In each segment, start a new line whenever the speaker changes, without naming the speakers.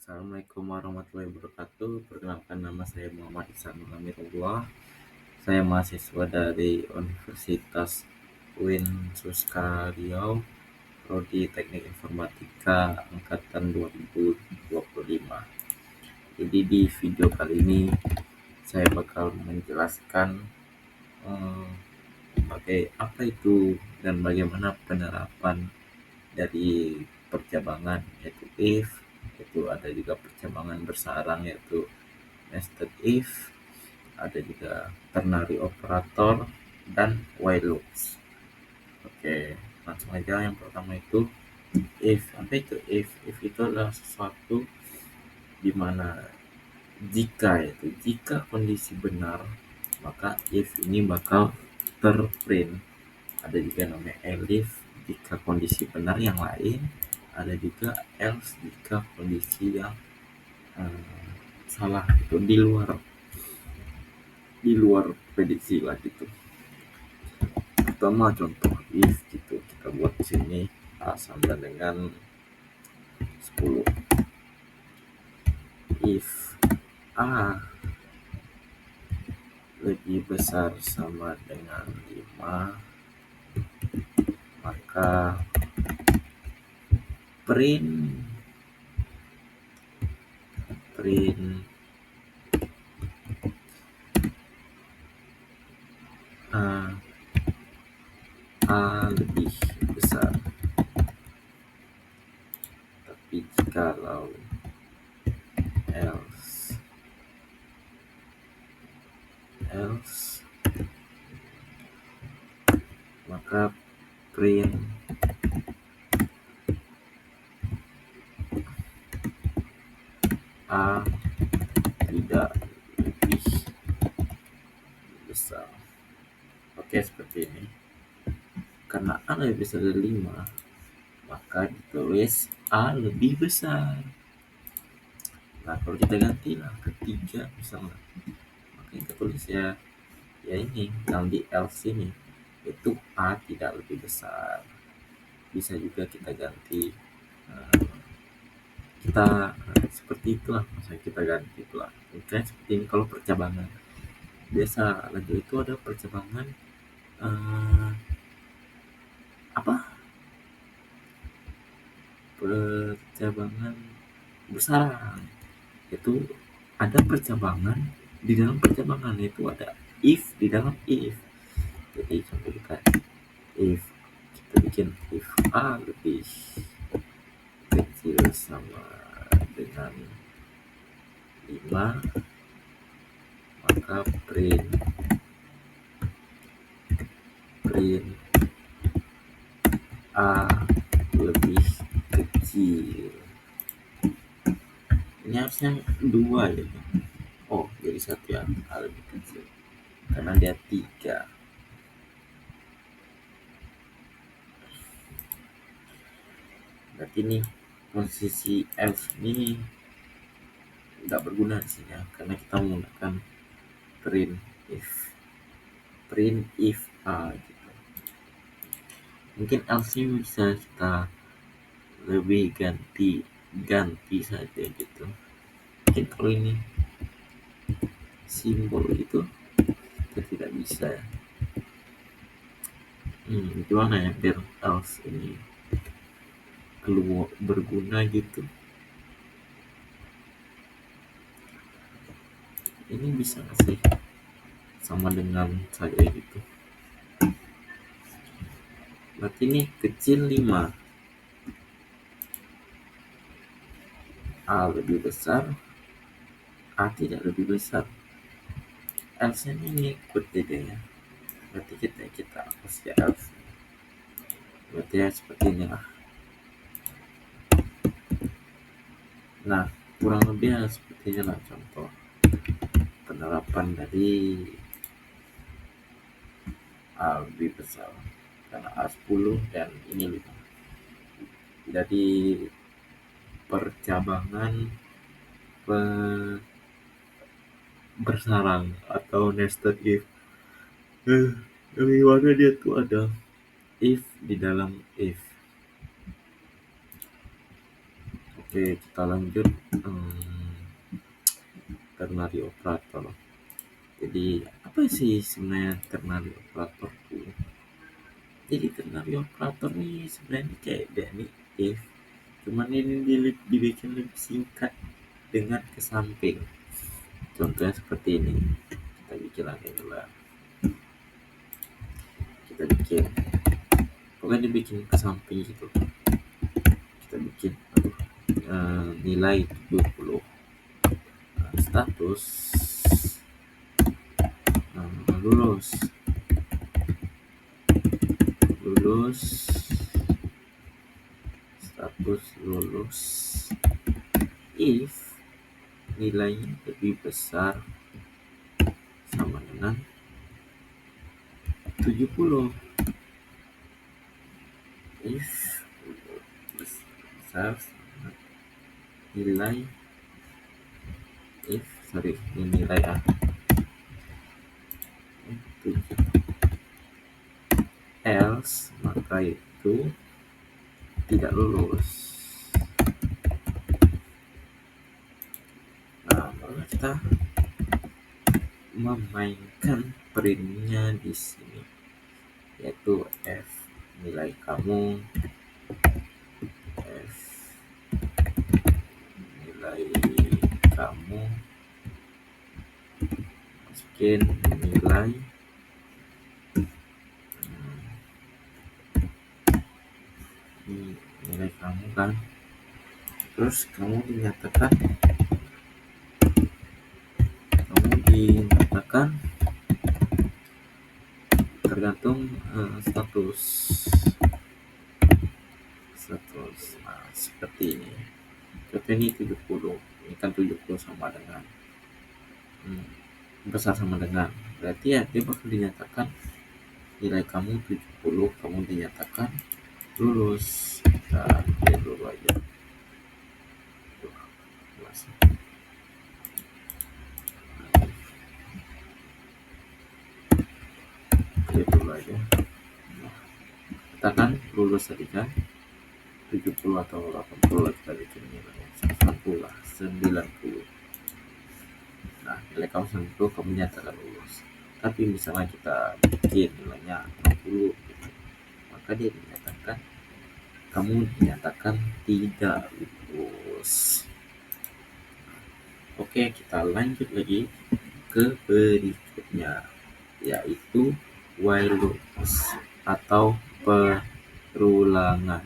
Assalamualaikum warahmatullahi wabarakatuh. Perkenalkan, nama saya Muhammad Ihsanul Amirullah. Saya mahasiswa dari Universitas UIN Suska Riau, Prodi Teknik Informatika angkatan 2025. Jadi di video kali ini saya bakal menjelaskan apa itu dan bagaimana penerapan dari percabangan, yaitu if. Itu ada juga percabangan bersarang, yaitu nested if, ada juga ternary operator dan while loops. Oke, langsung aja. Yang pertama itu if. Apa itu if? If itu adalah sesuatu di mana jika kondisi benar, maka if ini bakal terprint. Ada juga namanya elif jika kondisi benar yang lain, ada juga else jika kondisi yang salah, itu di luar prediksi lah gitu. Pertama contoh if gitu, kita buat di sini A sama dengan 10. If A lebih besar sama dengan 5, maka print A lebih besar. Tapi jikalau else maka print A tidak lebih besar. Oke, seperti ini. Karena A lebih besar dari 5, maka ditulis A lebih besar. Nah, kalau kita gantilah ke 3 misalnya, maka kita tulis ya ini yang di else ini, itu A tidak lebih besar. Bisa juga kita ganti seperti itulah, misalnya kita ganti itulah. Oke, seperti ini. Kalau percabangan biasa lagi itu ada percabangan percabangan bersarang. Itu ada percabangan di dalam percabangan, itu ada if di dalam if. Jadi contoh kita bikin if A lebih kecil sama dengan 5, maka print A lebih kecil. Ini harusnya 2 ya. Oh, jadi 1 ya, A lebih kecil karena dia 3. Berarti ini posisi else ini tidak berguna di sini ya, karena kita menggunakan print if A gitu. Mungkin else nya bisa kita lebih ganti saja gitu. Mungkin kalau ini simbol itu kita tidak bisa ya. Gimana ya biar else ini keluar berguna gitu. Ini bisa nggak sih sama dengan saya gitu? Berarti ini kecil 5, A lebih besar, A tidak lebih besar. Else ini ikut ya. Berarti kita hapus ya else. Berarti ya seperti ini lah. Nah, kurang lebih seperti ini lah contoh penerapan dari A lebih besar, karena A 10 dan ini 5. Jadi percabangan bersarang atau nested if. Dari mana dia tuh ada if di dalam if. Oke, kita lanjut. Ternary operator. Jadi apa sih sebenarnya ternary operator tuh? Jadi ternary operator nih sebenarnya kayak nih if, cuman ini dibikin lebih singkat dengan kesamping. Contohnya seperti ini. Kita bikin lagi dulu. Kita bikin, pokoknya dibikin kesamping gitu. Kita bikin nilai 70. Status lulus status lulus if nilainya lebih besar sama dengan 70. If besar sama nilai ini nilai A 7, else maka itu tidak lulus. Nah, baru kita memainkan printnya di sini, yaitu F nilai kamu, F nilai kamu, masukin nilai kamu kan, terus kamu dinyatakan tergantung status. Nah, seperti ini. Contoh ini 70. Ini kan 70 sama dengan besar sama dengan, berarti ya dia bakal dinyatakan nilai kamu 70, kamu dinyatakan lulus. Nah, ini dulu aja. Dulu aja. Kita kan lulus tadi kan 70 atau 80 kita bikin nilainya 90 lah, 90. Nah, nilai kamu 90, kamu nyatakan lulus. Tapi misalnya kita bikin nilainya 60 gitu, maka dia dinyatakan kamu dinyatakan tidak lulus. Oke, kita lanjut lagi ke berikutnya, yaitu while loops atau perulangan.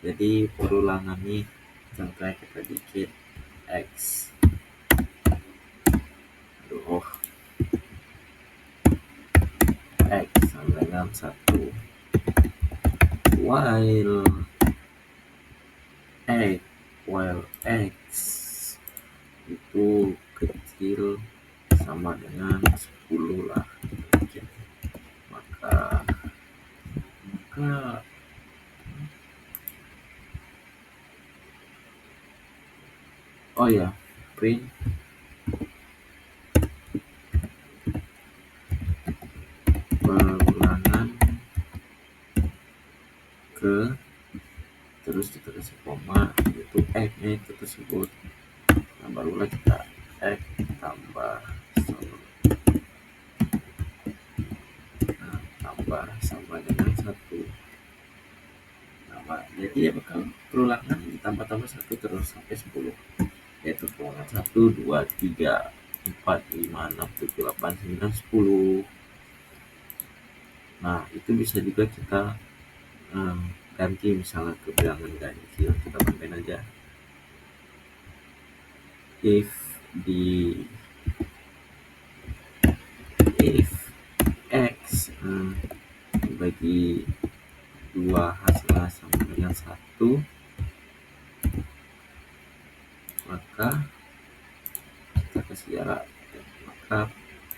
Jadi perulangan ini contohnya kita bikin X sama dengan 1 while X itu kecil sama dengan 10 lah, maka print perulangan ke, terus kita kasih koma, itu X-nya itu tersebut. Nah, barulah kita X tambah sama dengan 1. Nah, jadi ya bakal perulangan ditambah 1 terus sampai 10, yaitu perulangan 1, 2, 3, 4, 5, 6, 7, 8, 9, 10. Nah, itu bisa juga kita ganti, misalnya ke bilangan ganjil, kita tambahin aja if X dibagi 2 hasilnya sama dengan 1, maka kita kasih jarak, maka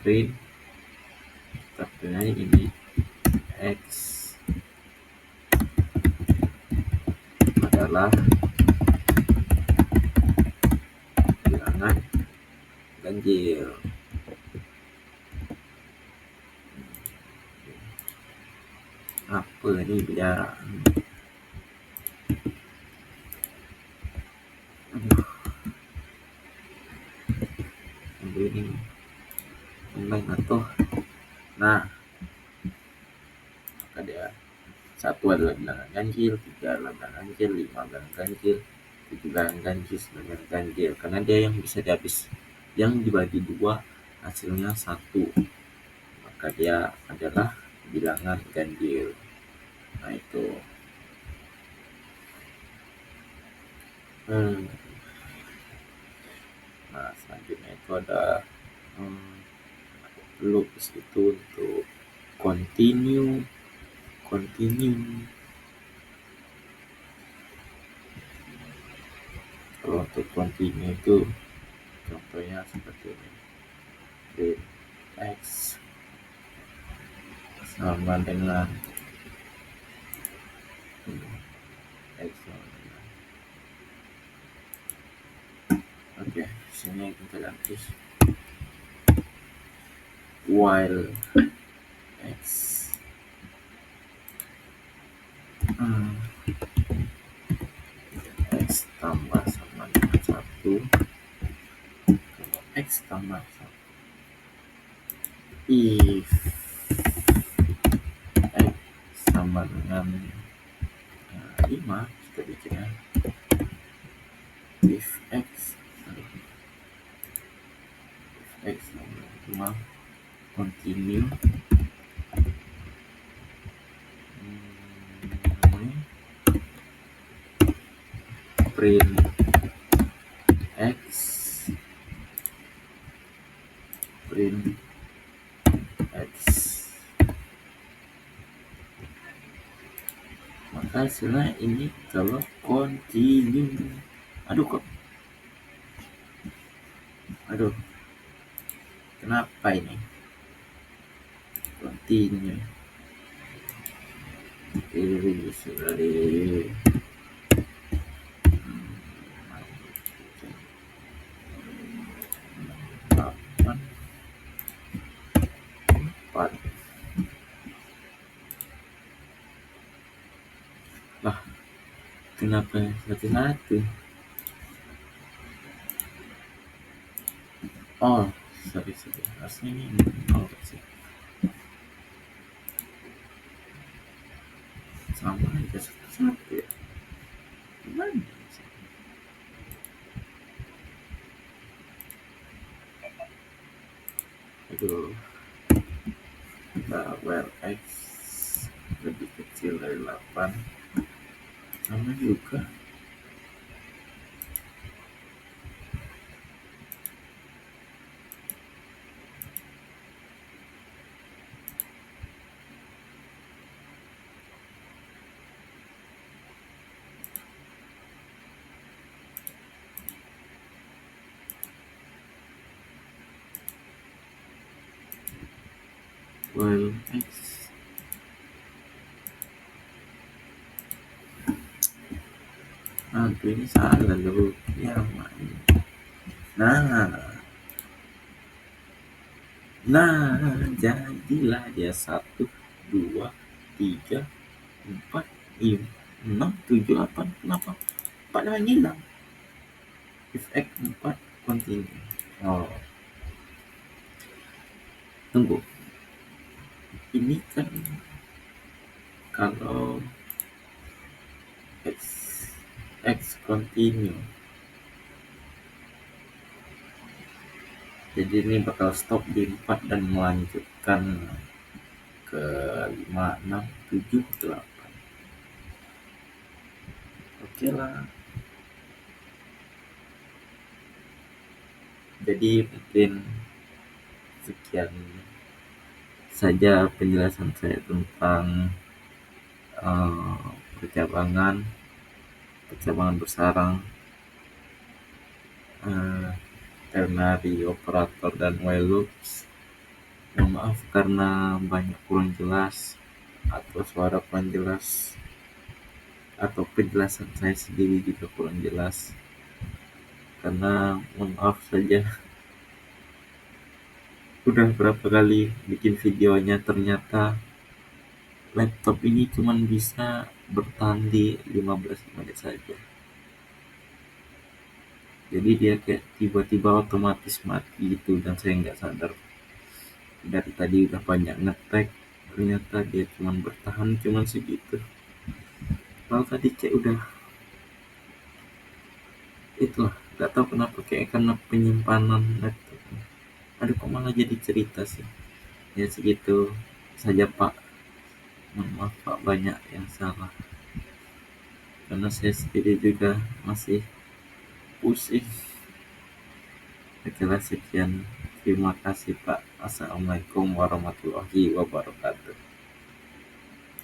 print kita print ini X adalah bilangan ganjil. Apa ini bicara? ini online atau nah maka dia 1 adalah bilangan ganjil, 3 adalah bilangan ganjil, 5 bilangan ganjil, 7 bilangan ganjil, 9 bilangan ganjil, karena dia yang bisa yang dibagi 2 hasilnya 1, maka dia adalah bilangan ganjil. Nah itu nah selanjutnya itu ada loops itu untuk continue. Kalau untuk continue itu contohnya seperti ini, print x sama dengan x sama dengan oke, sini kita ganti while x x tambah sama dengan 1, kalau x tambah 1 if x sama dengan 5, kita bikinnya if x sama dengan 5 continue print x maka hasilnya ini kalau continue. Aduh kenapa ini continue ini sudah di 4 lah, kenapa satu-satu? Oh sorry harusnya ini sih sama aja satu-satu ya, gimana sih? Aduh, where x lebih kecil dari 8 sama juga. Well x ini salah loh ya nah jadilah dia 1, 2, 3, 4, 5, 6, 7, 8 kenapa 4 yang hilang if x 4 continue. Oh tunggu, ini kan kalau x continue jadi ini bakal stop di 4 dan melanjutkan ke 5, 6, 7, 8. Oke lah, jadi mungkin sekian saja penjelasan saya tentang percabangan bersarang, ternary operator dan while loops. Mohon maaf karena banyak kurang jelas atau suara kurang jelas atau penjelasan saya sendiri juga kurang jelas, karena mohon maaf saja udah berapa kali bikin videonya ternyata laptop ini cuman bisa bertahan di 15 menit saja. Jadi dia kayak tiba-tiba otomatis mati gitu, dan saya nggak sadar dari tadi udah banyak ngetek, ternyata dia cuman bertahan cuman segitu. Kalau tadi cek udah itulah, nggak tahu kenapa, kayak karena penyimpanan laptop. Aduh, kok malah jadi cerita sih. Ya segitu saja Pak, mohon maaf Pak, banyak yang salah karena saya sendiri juga masih pusing. Oke, sekian, terima kasih Pak. Assalamualaikum warahmatullahi wabarakatuh.